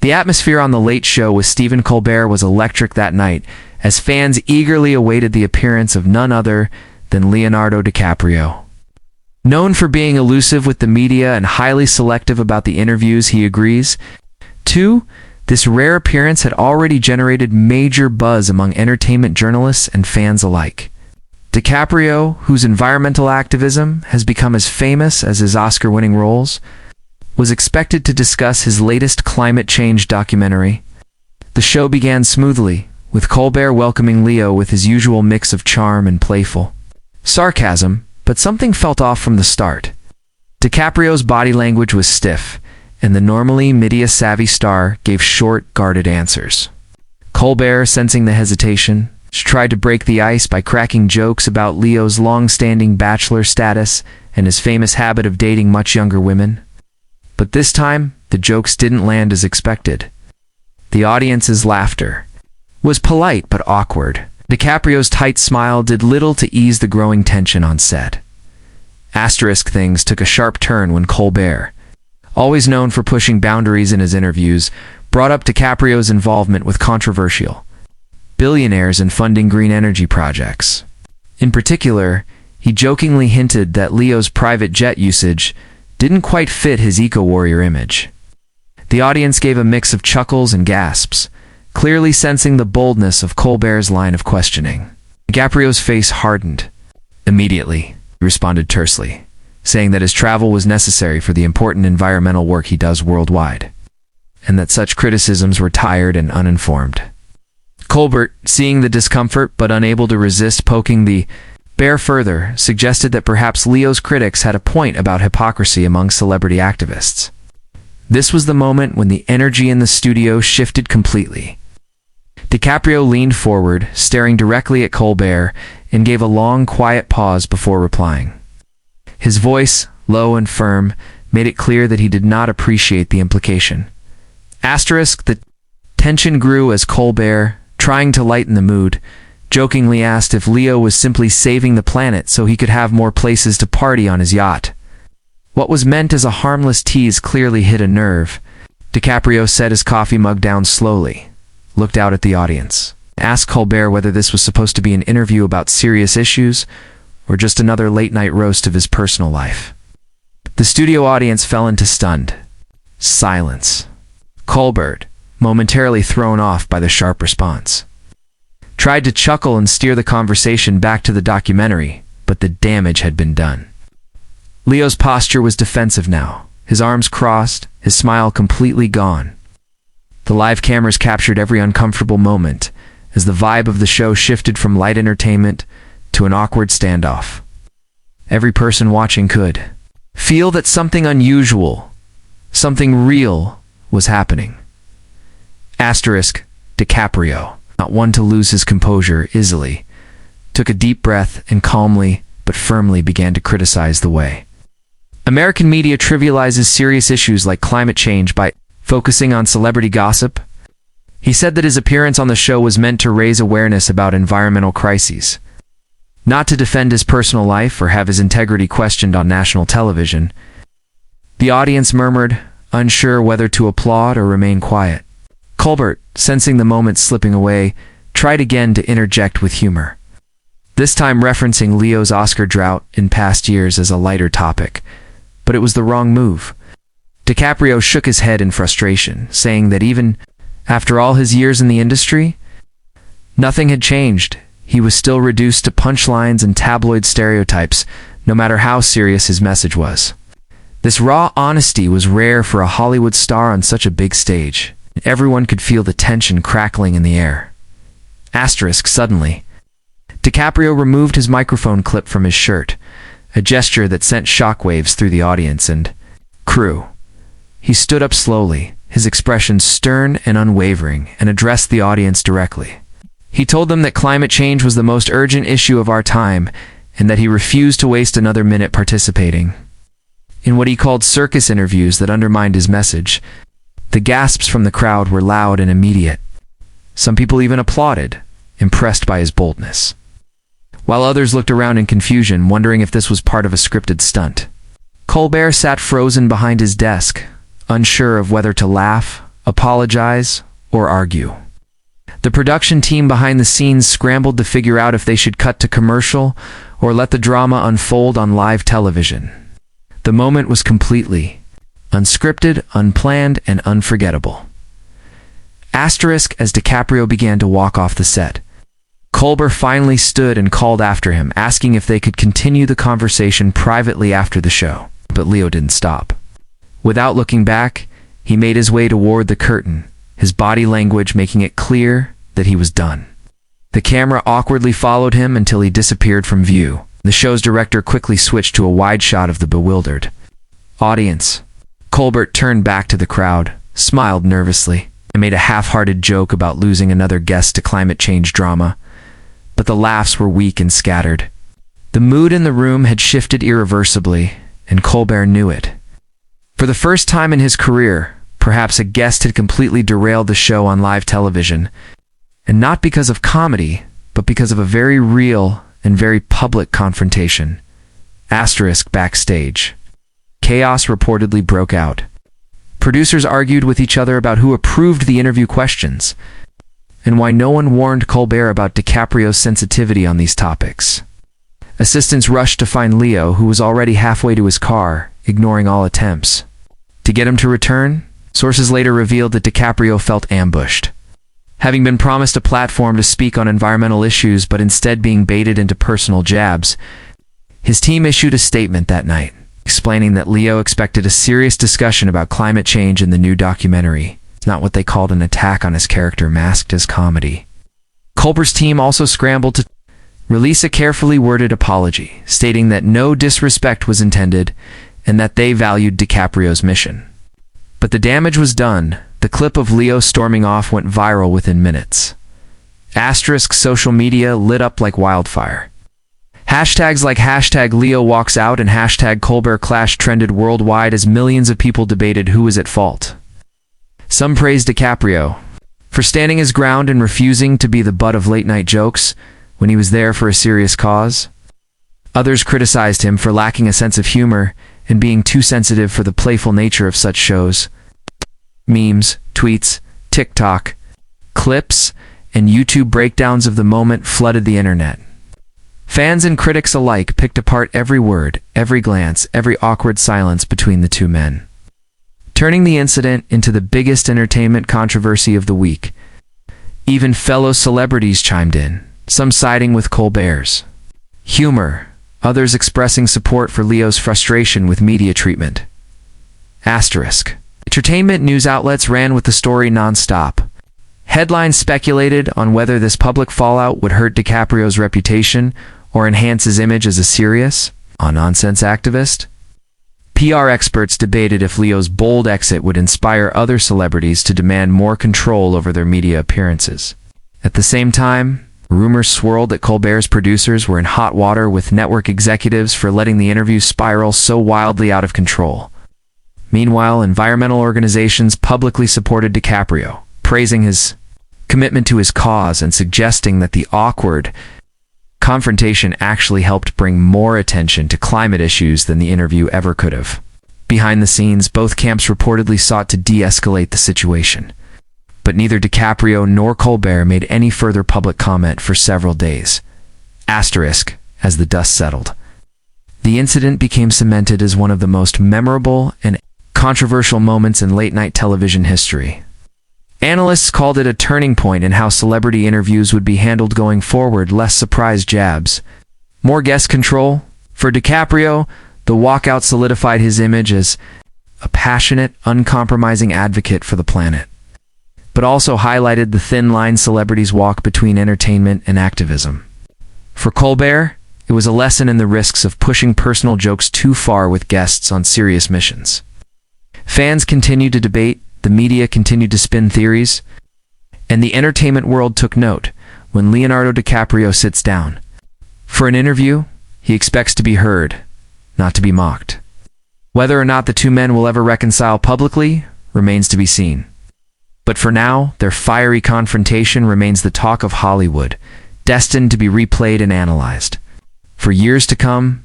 The atmosphere on The Late Show with Stephen Colbert was electric that night, as fans eagerly awaited the appearance of none other than Leonardo DiCaprio. Known for being elusive with the media and highly selective about the interviews he agrees to, this rare appearance had already generated major buzz among entertainment journalists and fans alike. DiCaprio, whose environmental activism has become as famous as his Oscar-winning roles, was expected to discuss his latest climate change documentary. The show began smoothly, with Colbert welcoming Leo with his usual mix of charm and playful sarcasm, but something felt off from the start. DiCaprio's body language was stiff, and the normally media-savvy star gave short, guarded answers. Colbert, sensing the hesitation, tried to break the ice by cracking jokes about Leo's long-standing bachelor status and his famous habit of dating much younger women. But this time, the jokes didn't land as expected. The audience's laughter was polite but awkward. DiCaprio's tight smile did little to ease the growing tension on set. Things took a sharp turn when Colbert, always known for pushing boundaries in his interviews, brought up DiCaprio's involvement with controversial billionaires and funding green energy projects. In particular, he jokingly hinted that Leo's private jet usage didn't quite fit his eco-warrior image. The audience gave a mix of chuckles and gasps, clearly sensing the boldness of Colbert's line of questioning. DiCaprio's face hardened. Immediately, he responded tersely, saying that his travel was necessary for the important environmental work he does worldwide, and that such criticisms were tired and uninformed. Colbert, seeing the discomfort but unable to resist poking the bear further, suggested that perhaps Leo's critics had a point about hypocrisy among celebrity activists. This was the moment when the energy in the studio shifted completely. DiCaprio leaned forward, staring directly at Colbert, and gave a long, quiet pause before replying. His voice, low and firm, made it clear that he did not appreciate the implication. The tension grew as Colbert, trying to lighten the mood, jokingly asked if Leo was simply saving the planet so he could have more places to party on his yacht. What was meant as a harmless tease clearly hit a nerve. DiCaprio set his coffee mug down slowly, looked out at the audience, asked Colbert whether this was supposed to be an interview about serious issues or just another late-night roast of his personal life. The studio audience fell into stunned silence. Colbert, momentarily thrown off by the sharp response, tried to chuckle and steer the conversation back to the documentary, but the damage had been done. Leo's posture was defensive now, his arms crossed, his smile completely gone. The live cameras captured every uncomfortable moment, as the vibe of the show shifted from light entertainment to an awkward standoff. Every person watching could feel that something unusual, something real, was happening. DiCaprio, not one to lose his composure easily, took a deep breath and calmly but firmly began to criticize the way American media trivializes serious issues like climate change by focusing on celebrity gossip. He said that his appearance on the show was meant to raise awareness about environmental crises, not to defend his personal life or have his integrity questioned on national television. The audience murmured, unsure whether to applaud or remain quiet. Colbert, sensing the moment slipping away, tried again to interject with humor, this time referencing Leo's Oscar drought in past years as a lighter topic, but it was the wrong move. DiCaprio shook his head in frustration, saying that even after all his years in the industry, nothing had changed. He was still reduced to punchlines and tabloid stereotypes, no matter how serious his message was. This raw honesty was rare for a Hollywood star on such a big stage. Everyone could feel the tension crackling in the air. Suddenly, DiCaprio removed his microphone clip from his shirt, a gesture that sent shockwaves through the audience and crew. He stood up slowly, his expression stern and unwavering, and addressed the audience directly. He told them that climate change was the most urgent issue of our time, and that he refused to waste another minute participating in what he called circus interviews that undermined his message. The gasps from the crowd were loud and immediate. Some people even applauded, impressed by his boldness, while others looked around in confusion, wondering if this was part of a scripted stunt. Colbert sat frozen behind his desk, unsure of whether to laugh, apologize, or argue. The production team behind the scenes scrambled to figure out if they should cut to commercial or let the drama unfold on live television. The moment was completely unscripted, unplanned, and unforgettable. Asterisk as DiCaprio began to walk off the set. Colbert finally stood and called after him, asking if they could continue the conversation privately after the show. But Leo didn't stop. Without looking back, he made his way toward the curtain, his body language making it clear that he was done. The camera awkwardly followed him until he disappeared from view. The show's director quickly switched to a wide shot of the bewildered audience. Colbert turned back to the crowd, smiled nervously, and made a half-hearted joke about losing another guest to climate change drama. But the laughs were weak and scattered. The mood in the room had shifted irreversibly, and Colbert knew it. For the first time in his career, perhaps a guest had completely derailed the show on live television, and not because of comedy, but because of a very real and very public confrontation. Asterisk backstage. Chaos reportedly broke out. Producers argued with each other about who approved the interview questions, and why no one warned Colbert about DiCaprio's sensitivity on these topics. Assistants rushed to find Leo, who was already halfway to his car, ignoring all attempts to get him to return. Sources later revealed that DiCaprio felt ambushed. Having been promised a platform to speak on environmental issues but instead being baited into personal jabs, his team issued a statement that night, explaining that Leo expected a serious discussion about climate change in the new documentary, not what they called an attack on his character masked as comedy. Colbert's team also scrambled to release a carefully worded apology, stating that no disrespect was intended and that they valued DiCaprio's mission. But the damage was done. The clip of Leo storming off went viral within minutes. Asterisk social media lit up like wildfire. Hashtags like hashtag Leo walks out and hashtag Colbert clash trended worldwide as millions of people debated who was at fault. Some praised DiCaprio for standing his ground and refusing to be the butt of late-night jokes when he was there for a serious cause. Others criticized him for lacking a sense of humor and being too sensitive for the playful nature of such shows. Memes, tweets, TikTok, clips, and YouTube breakdowns of the moment flooded the internet. Fans and critics alike picked apart every word, every glance, every awkward silence between the two men, turning the incident into the biggest entertainment controversy of the week. Even fellow celebrities chimed in, some siding with Colbert's humor, others expressing support for Leo's frustration with media treatment. Asterisk. Entertainment news outlets ran with the story non-stop. Headlines speculated on whether this public fallout would hurt DiCaprio's reputation or enhance his image as a serious, nonsense activist. PR experts debated if Leo's bold exit would inspire other celebrities to demand more control over their media appearances. At the same time, rumors swirled that Colbert's producers were in hot water with network executives for letting the interview spiral so wildly out of control. Meanwhile, environmental organizations publicly supported DiCaprio, praising his commitment to his cause and suggesting that the awkward confrontation actually helped bring more attention to climate issues than the interview ever could have. Behind the scenes, both camps reportedly sought to de-escalate the situation, but neither DiCaprio nor Colbert made any further public comment for several days. Asterisk, as the dust settled. The incident became cemented as one of the most memorable and controversial moments in late-night television history. Analysts called it a turning point in how celebrity interviews would be handled going forward. Less surprise jabs, more guest control. For DiCaprio, the walkout solidified his image as a passionate, uncompromising advocate for the planet, but also highlighted the thin line celebrities walk between entertainment and activism. For Colbert, it was a lesson in the risks of pushing personal jokes too far with guests on serious missions. Fans continued to debate, the media continued to spin theories, and the entertainment world took note. When Leonardo DiCaprio sits down for an interview, he expects to be heard, not to be mocked. Whether or not the two men will ever reconcile publicly remains to be seen. But for now, their fiery confrontation remains the talk of Hollywood, destined to be replayed and analyzed for years to come.